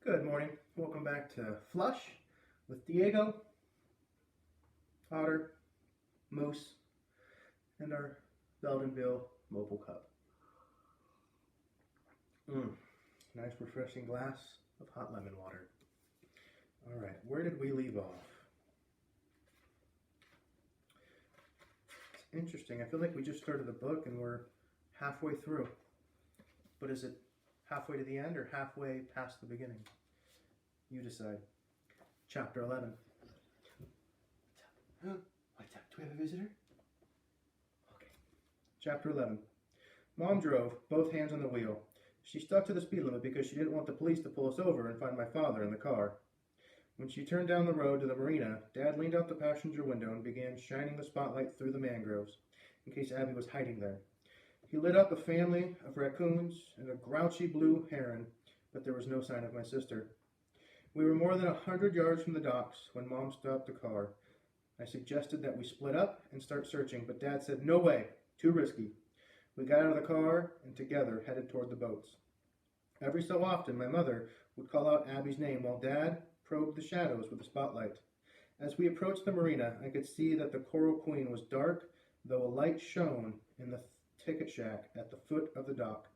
Good morning. Welcome back to Flush with Diego, Otter, Moose, and our Beldenville Mobile Cup. Nice refreshing glass of hot lemon water. All right, where did we leave off? It's interesting. I feel like we just started the book and we're halfway through. But is it halfway to the end or halfway past the beginning? You decide. Chapter 11. What's up? Do we have a visitor? Okay. Chapter 11. Mom drove, both hands on the wheel. She stuck to the speed limit because she didn't want the police to pull us over and find my father in the car. When she turned down the road to the marina, Dad leaned out the passenger window and began shining the spotlight through the mangroves, in case Abby was hiding there. He lit up a family of raccoons and a grouchy blue heron, but there was no sign of my sister. We were more than 100 yards from the docks when Mom stopped the car. I suggested that we split up and start searching, but Dad said, "No way, too risky." We got out of the car and together headed toward the boats. Every so often, my mother would call out Abby's name while Dad probed the shadows with the spotlight. As we approached the marina, I could see that the Coral Queen was dark, though a light shone in the ticket shack at the foot of the dock.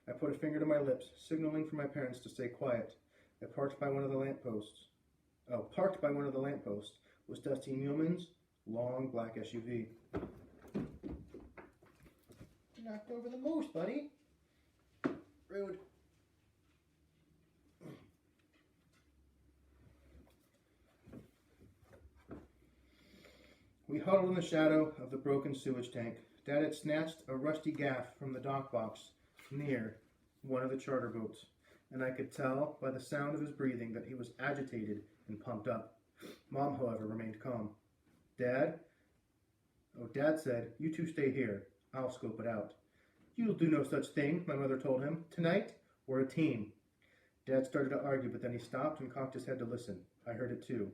I put a finger to my lips, signaling for my parents to stay quiet. I parked by one of the lampposts. Parked by one of the lampposts was Dusty Muleman's long black SUV. You knocked over the moose, buddy. Rude. We huddled in the shadow of the broken sewage tank. Dad had snatched a rusty gaff from the dock box near one of the charter boats, and I could tell by the sound of his breathing that he was agitated and pumped up. Mom, however, remained calm. Dad said, "You two stay here. I'll scope it out." "You'll do no such thing," my mother told him. "Tonight, we're a team." Dad started to argue, but then he stopped and cocked his head to listen. I heard it too.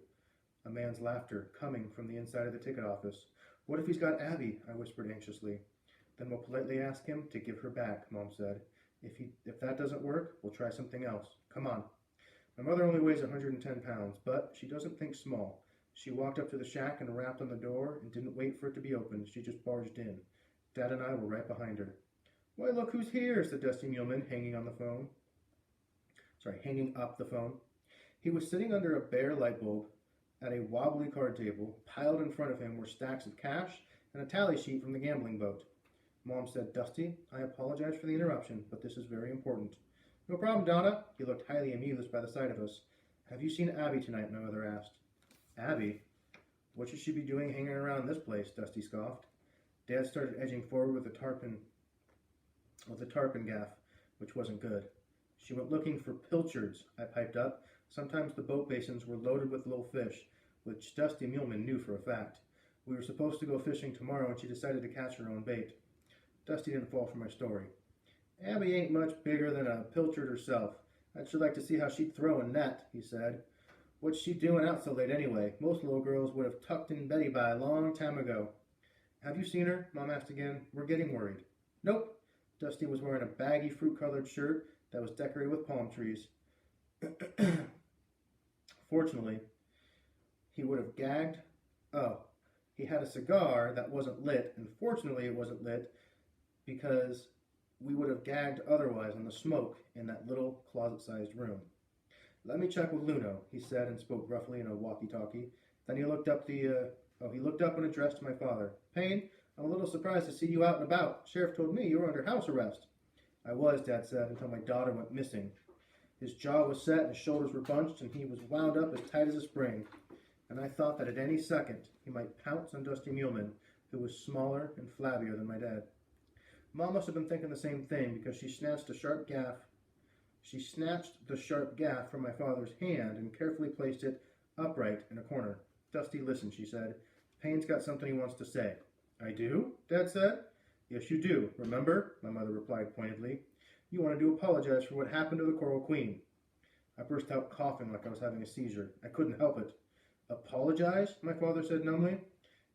A man's laughter coming from the inside of the ticket office. "What if he's got Abby?" I whispered anxiously. "Then we'll politely ask him to give her back," Mom said. If that doesn't work, we'll try something else. Come on." My mother only weighs 110 pounds, but she doesn't think small. She walked up to the shack and rapped on the door and didn't wait for it to be opened. She just barged in. Dad and I were right behind her. "Why, look who's here," said Dusty Muleman, hanging up the phone. He was sitting under a bare light bulb at a wobbly card table. Piled in front of him were stacks of cash and a tally sheet from the gambling boat. Mom said, "Dusty, I apologize for the interruption, but this is very important." "No problem, Donna." He looked highly amused by the sight of us. "Have you seen Abby tonight?" my mother asked. "Abby? What should she be doing hanging around this place?" Dusty scoffed. Dad started edging forward with the tarpon gaff, which wasn't good. "She went looking for pilchards," I piped up. Sometimes the boat basins were loaded with little fish, which Dusty Muleman knew for a fact. We were supposed to go fishing tomorrow, and she decided to catch her own bait. Dusty didn't fall for my story. "Abby ain't much bigger than a pilchard herself. I'd sure like to see how she'd throw a net," he said. "What's she doing out so late anyway? Most little girls would have tucked in Betty by a long time ago." "Have you seen her?" Mom asked again. "We're getting worried." "Nope." Dusty was wearing a baggy fruit-colored shirt that was decorated with palm trees. Fortunately, he would have gagged. He had a cigar that wasn't lit, and fortunately it wasn't lit because we would have gagged otherwise on the smoke in that little closet-sized room. "Let me check with Luno," he said, and spoke gruffly in a walkie-talkie. Then he looked up and addressed my father. "Payne, I'm a little surprised to see you out and about. Sheriff told me you were under house arrest." "I was," Dad said, "until my daughter went missing." His jaw was set, his shoulders were bunched, and he was wound up as tight as a spring. And I thought that at any second he might pounce on Dusty Muleman, who was smaller and flabbier than my dad. Mom must have been thinking the same thing, because she snatched the sharp gaff from my father's hand and carefully placed it upright in a corner. "Dusty, listen," she said. "Payne's got something he wants to say." "I do?" Dad said. "Yes, you do. Remember?" my mother replied pointedly. "You wanted to apologize for what happened to the Coral Queen." I burst out coughing like I was having a seizure. I couldn't help it. "Apologize?" my father said numbly.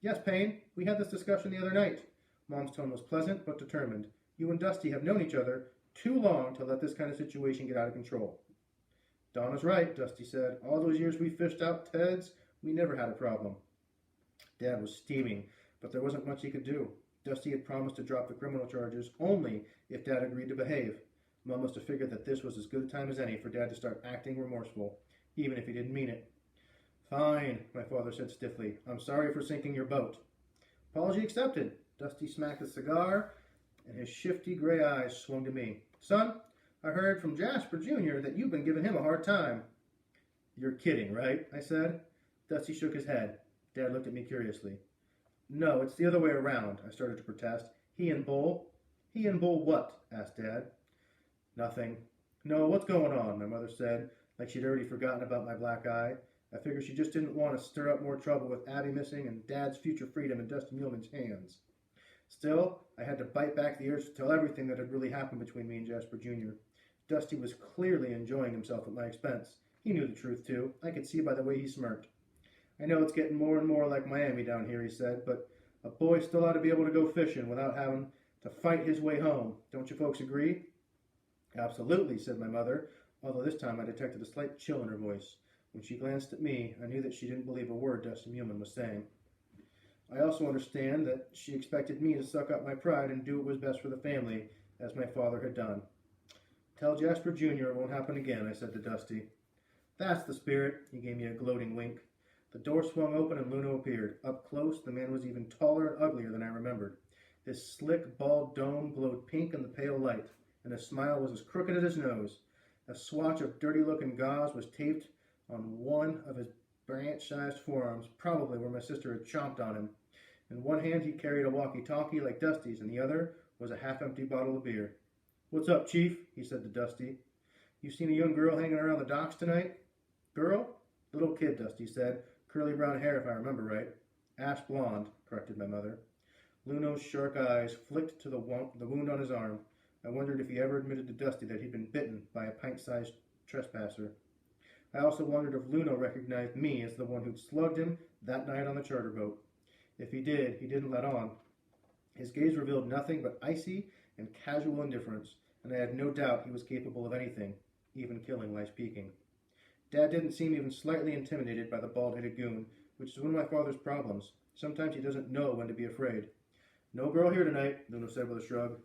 "Yes, Payne. We had this discussion the other night." Mom's tone was pleasant but determined. "You and Dusty have known each other too long to let this kind of situation get out of control." Donna's right, Dusty said. All those years we fished out Ted's, we never had a problem. Dad was steaming, but there wasn't much he could do. Dusty had promised to drop the criminal charges only if Dad agreed to behave. Mom must have figured that this was as good a time as any for Dad to start acting remorseful, even if he didn't mean it. Fine, my father said stiffly. I'm sorry for sinking your boat. Apology accepted. Dusty smacked the cigar, and his shifty gray eyes swung to me. Son, I heard from Jasper Jr. that you've been giving him a hard time. You're kidding, right? I said. Dusty shook his head. Dad looked at me curiously. No, it's the other way around, I started to protest. He and Bull? He and Bull what? Asked Dad. Nothing. No, what's going on? My mother said, like she'd already forgotten about my black eye. I figured she just didn't want to stir up more trouble with Abby missing and Dad's future freedom in Dusty Muleman's hands. Still, I had to bite back the urge to tell everything that had really happened between me and Jasper Jr. Dusty was clearly enjoying himself at my expense. He knew the truth, too. I could see by the way he smirked. I know it's getting more and more like Miami down here, he said, but a boy still ought to be able to go fishing without having to fight his way home. Don't you folks agree? Absolutely, said my mother, although this time I detected a slight chill in her voice. When she glanced at me, I knew that she didn't believe a word Dusty Muleman was saying. I also understand that she expected me to suck up my pride and do what was best for the family, as my father had done. Tell Jasper Jr. it won't happen again, I said to Dusty. That's the spirit, he gave me a gloating wink. The door swung open and Luno appeared. Up close, the man was even taller and uglier than I remembered. His slick, bald dome glowed pink in the pale light, and his smile was as crooked as his nose. A swatch of dirty-looking gauze was taped on one of his branch-sized forearms, probably where my sister had chomped on him. In one hand he carried a walkie-talkie like Dusty's, and the other was a half-empty bottle of beer. What's up, Chief? He said to Dusty. You seen a young girl hanging around the docks tonight? Girl? Little kid, Dusty said. Curly brown hair, if I remember right. Ash blonde, corrected my mother. Luno's shark eyes flicked to the wound on his arm. I wondered if he ever admitted to Dusty that he'd been bitten by a pint-sized trespasser. I also wondered if Luno recognized me as the one who'd slugged him that night on the charter boat. If he did, he didn't let on. His gaze revealed nothing but icy and casual indifference, and I had no doubt he was capable of anything, even killing while speaking. Dad didn't seem even slightly intimidated by the bald-headed goon, which is one of my father's problems. Sometimes he doesn't know when to be afraid. No girl here tonight, Luno said with a shrug.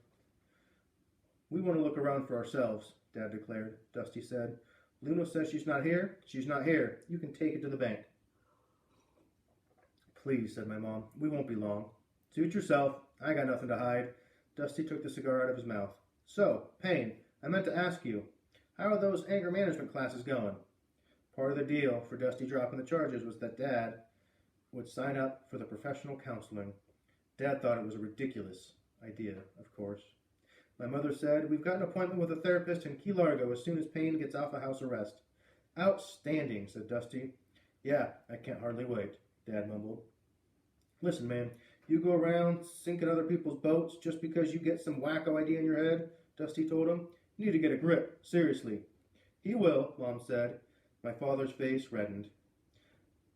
We want to look around for ourselves, Dad declared. Dusty said. Luno says she's not here. She's not here. You can take it to the bank. Please, said my mom. We won't be long. Suit yourself. I got nothing to hide. Dusty took the cigar out of his mouth. So, Payne, I meant to ask you, how are those anger management classes going? Part of the deal for Dusty dropping the charges was that Dad would sign up for the professional counseling. Dad thought it was a ridiculous idea, of course. My mother said, we've got an appointment with a therapist in Key Largo as soon as Payne gets off a house arrest. Outstanding, said Dusty. Yeah, I can't hardly wait, Dad mumbled. Listen, man, you go around sinking other people's boats just because you get some wacko idea in your head, Dusty told him. You need to get a grip, seriously. He will, Mom said. My father's face reddened.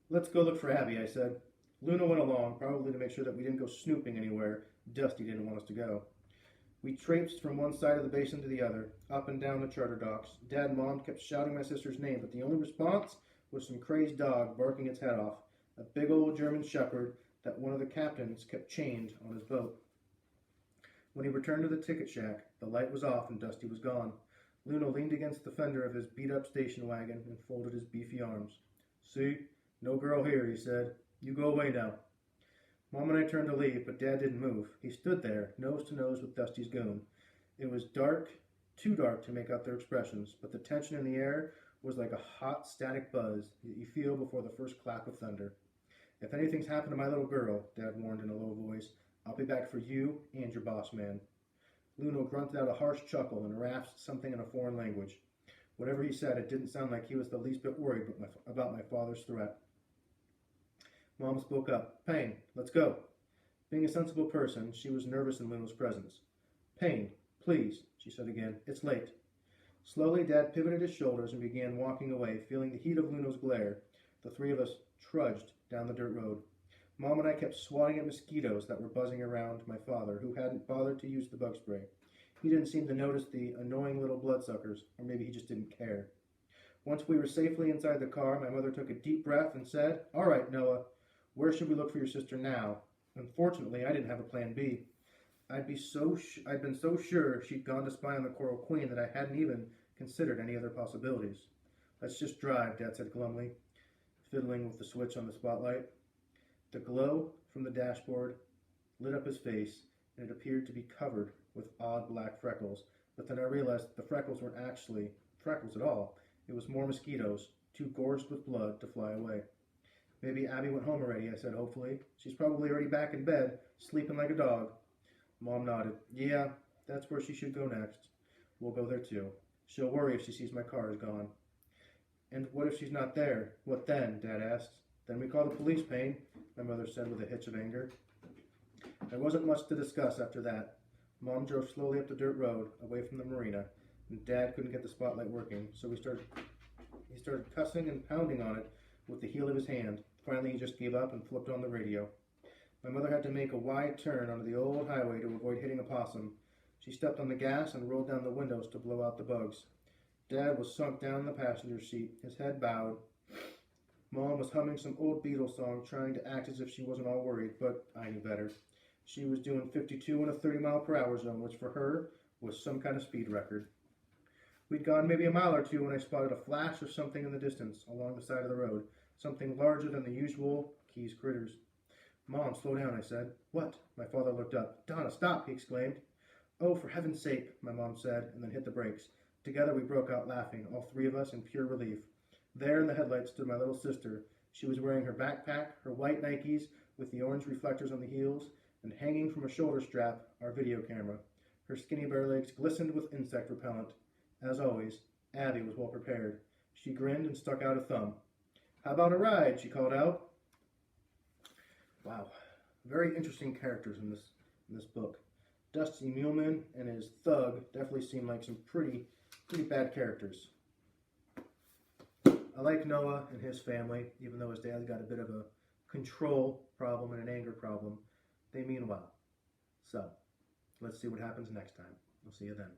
Let's go look for Abby, I said. Luna went along, probably to make sure that we didn't go snooping anywhere Dusty didn't want us to go. We traipsed from one side of the basin to the other, up and down the charter docks. Dad and Mom kept shouting my sister's name, but the only response was some crazed dog barking its head off, a big old German shepherd that one of the captains kept chained on his boat. When he returned to the ticket shack, the light was off and Dusty was gone. Luna leaned against the fender of his beat-up station wagon and folded his beefy arms. See? No girl here, he said. You go away now. Mom and I turned to leave, but Dad didn't move. He stood there, nose to nose with Dusty's goon. It was dark, too dark to make out their expressions, but the tension in the air was like a hot, static buzz that you feel before the first clap of thunder. If anything's happened to my little girl, Dad warned in a low voice, I'll be back for you and your boss man. Luno grunted out a harsh chuckle and rasped something in a foreign language. Whatever he said, it didn't sound like he was the least bit worried about my father's threat. Mom spoke up. Payne, let's go. Being a sensible person, she was nervous in Luno's presence. Payne, please, she said again. It's late. Slowly, Dad pivoted his shoulders and began walking away, feeling the heat of Luno's glare. The three of us trudged down the dirt road. Mom and I kept swatting at mosquitoes that were buzzing around my father, who hadn't bothered to use the bug spray. He didn't seem to notice the annoying little bloodsuckers, or maybe he just didn't care. Once we were safely inside the car, my mother took a deep breath and said, "All right, Noah, where should we look for your sister now?" Unfortunately, I didn't have a plan B. I'd been so sure she'd gone to spy on the Coral Queen that I hadn't even considered any other possibilities. "Let's just drive," Dad said glumly, fiddling with the switch on the spotlight. The glow from the dashboard lit up his face, and it appeared to be covered with odd black freckles. But then I realized that the freckles weren't actually freckles at all. It was more mosquitoes, too gorged with blood to fly away. "Maybe Abby went home already," I said hopefully. "She's probably already back in bed, sleeping like a dog." Mom nodded. "Yeah, that's where she should go next. We'll go there too. She'll worry if she sees my car is gone." "And what if she's not there? What then?" Dad asked. "Then we call the police, Payne," my mother said with a hitch of anger. There wasn't much to discuss after that. Mom drove slowly up the dirt road, away from the marina, and Dad couldn't get the spotlight working, so he started cussing and pounding on it with the heel of his hand. Finally, he just gave up and flipped on the radio. My mother had to make a wide turn onto the old highway to avoid hitting a possum. She stepped on the gas and rolled down the windows to blow out the bugs. Dad was sunk down in the passenger seat, his head bowed. Mom was humming some old Beatles song, trying to act as if she wasn't all worried, but I knew better. She was doing 52 in a 30-mile-per-hour zone, which for her was some kind of speed record. We'd gone maybe a mile or two when I spotted a flash of something in the distance along the side of the road, something larger than the usual Keys critters. "Mom, slow down," I said. "What?" My father looked up. "Donna, stop!" he exclaimed. "Oh, for heaven's sake," my mom said, and then hit the brakes. Together we broke out laughing, all three of us in pure relief. There in the headlights stood my little sister. She was wearing her backpack, her white Nikes with the orange reflectors on the heels, and hanging from a shoulder strap, our video camera. Her skinny bare legs glistened with insect repellent. As always, Abby was well prepared. She grinned and stuck out a thumb. "How about a ride?" she called out. Wow, very interesting characters in this book. Dusty Muleman and his thug definitely seem like some pretty bad characters. I like Noah and his family, even though his dad's got a bit of a control problem and an anger problem. They mean well. So, let's see what happens next time. We'll see you then.